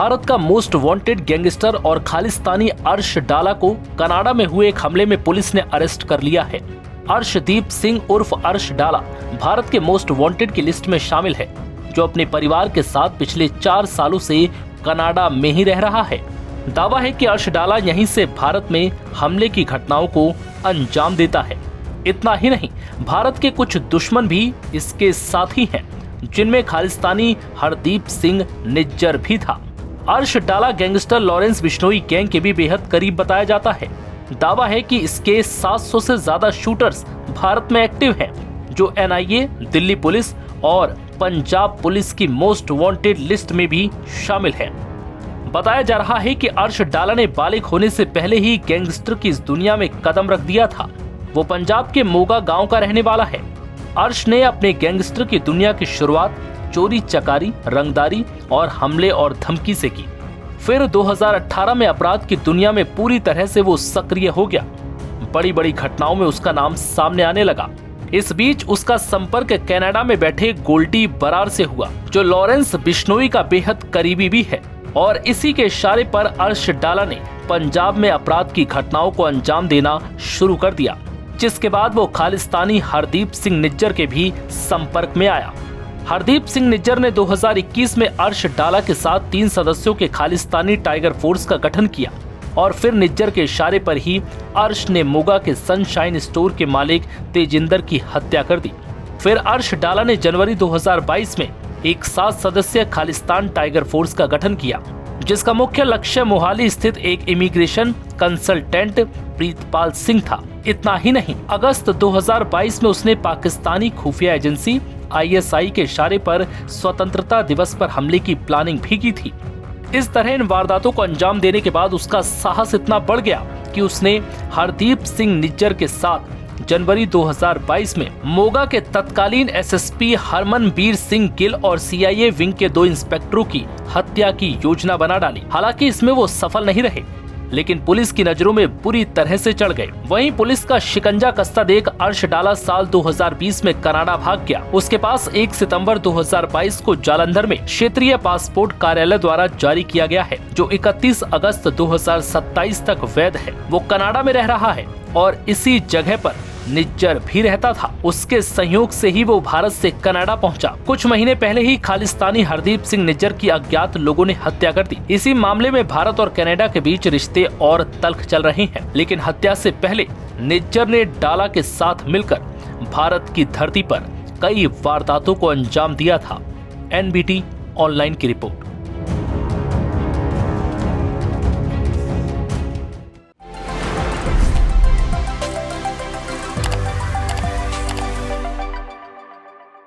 भारत का most wanted gangster और खालिस्तानी अर्श डाला को कनाडा में हुए एक हमले में पुलिस ने अरेस्ट कर लिया है। अर्शदीप सिंह उर्फ अर्श डाला भारत के मोस्ट वांटेड की लिस्ट में शामिल है, जो अपने परिवार के साथ पिछले 4 सालों से कनाडा में ही रह रहा है। दावा है कि अर्श डाला यहीं से भारत में हमले की घटनाओं को अंजाम देता है। इतना ही नहीं, भारत के कुछ दुश्मन भी इसके साथी हैं, जिनमें खालिस्तानी हरदीप सिंह निज्जर भी था। अर्श डाला गैंगस्टर लॉरेंस बिश्नोई गैंग के भी बेहद करीब बताया जाता है। दावा है कि इसके 700 से ज्यादा शूटर्स भारत में एक्टिव हैं, जो एनआईए, दिल्ली पुलिस और पंजाब पुलिस की मोस्ट वांटेड लिस्ट में भी शामिल है। बताया जा रहा है कि अर्श डाला ने बालिग होने से पहले ही गैंगस्टर की इस दुनिया में कदम रख दिया था। वो पंजाब के मोगा गांव का रहने वाला है। अर्श ने अपने गैंगस्टर की दुनिया की शुरुआत चोरी चकारी, रंगदारी और हमले और धमकी से की। फिर 2018 में अपराध की दुनिया में पूरी तरह से वो सक्रिय हो गया। बड़ी बड़ी घटनाओं में उसका नाम सामने आने लगा। इस बीच उसका संपर्क कनाडा में बैठे गोल्डी बरार से हुआ, जो लॉरेंस बिश्नोई का बेहद करीबी भी है। और इसी के इशारे पर अर्श डाला ने पंजाब में अपराध की घटनाओं को अंजाम देना शुरू कर दिया, जिसके बाद वो खालिस्तानी हरदीप सिंह निज्जर के भी संपर्क में आया। हरदीप सिंह निज्जर ने 2021 में अर्श डाला के साथ 3 सदस्यों के खालिस्तानी टाइगर फोर्स का गठन किया और फिर निज्जर के इशारे पर ही अर्श ने मोगा के सनशाइन स्टोर के मालिक तेजिंदर की हत्या कर दी। फिर अर्श डाला ने जनवरी 2022 में एक 7 सदस्यीय खालिस्तान टाइगर फोर्स का गठन किया, जिसका मुख्य लक्ष्य मोहाली स्थित एक इमिग्रेशन कंसल्टेंट प्रीतपाल सिंह था। इतना ही नहीं, अगस्त 2022 में उसने पाकिस्तानी खुफिया एजेंसी ISI के इशारे पर स्वतंत्रता दिवस पर हमले की प्लानिंग भी की थी। इस तरह इन वारदातों को अंजाम देने के बाद उसका साहस इतना बढ़ गया कि उसने हरदीप सिंह निज्जर के साथ जनवरी 2022 में मोगा के तत्कालीन SSP हरमनबीर सिंह गिल और CIA विंग के 2 इंस्पेक्टरों की हत्या की योजना बना डाली। हालांकि इसमें वो सफल नहीं रहे, लेकिन पुलिस की नजरों में बुरी तरह से चढ़ गए। वहीं पुलिस का शिकंजा कसता देख अर्श डाला साल 2020 में कनाडा भाग गया। उसके पास 1 सितंबर 2022 को जालंधर में क्षेत्रीय पासपोर्ट कार्यालय द्वारा जारी किया गया है, जो 31 अगस्त 2027 तक वैध है। वो कनाडा में रह रहा है और इसी जगह पर निज्जर भी रहता था। उसके सहयोग से ही वो भारत से कनाडा पहुंचा। कुछ महीने पहले ही खालिस्तानी हरदीप सिंह निज्जर की अज्ञात लोगों ने हत्या कर दी। इसी मामले में भारत और कनाडा के बीच रिश्ते और तल्ख चल रहे हैं, लेकिन हत्या से पहले निज्जर ने डाला के साथ मिलकर भारत की धरती पर कई वारदातों को अंजाम दिया था। NBT ऑनलाइन की रिपोर्ट।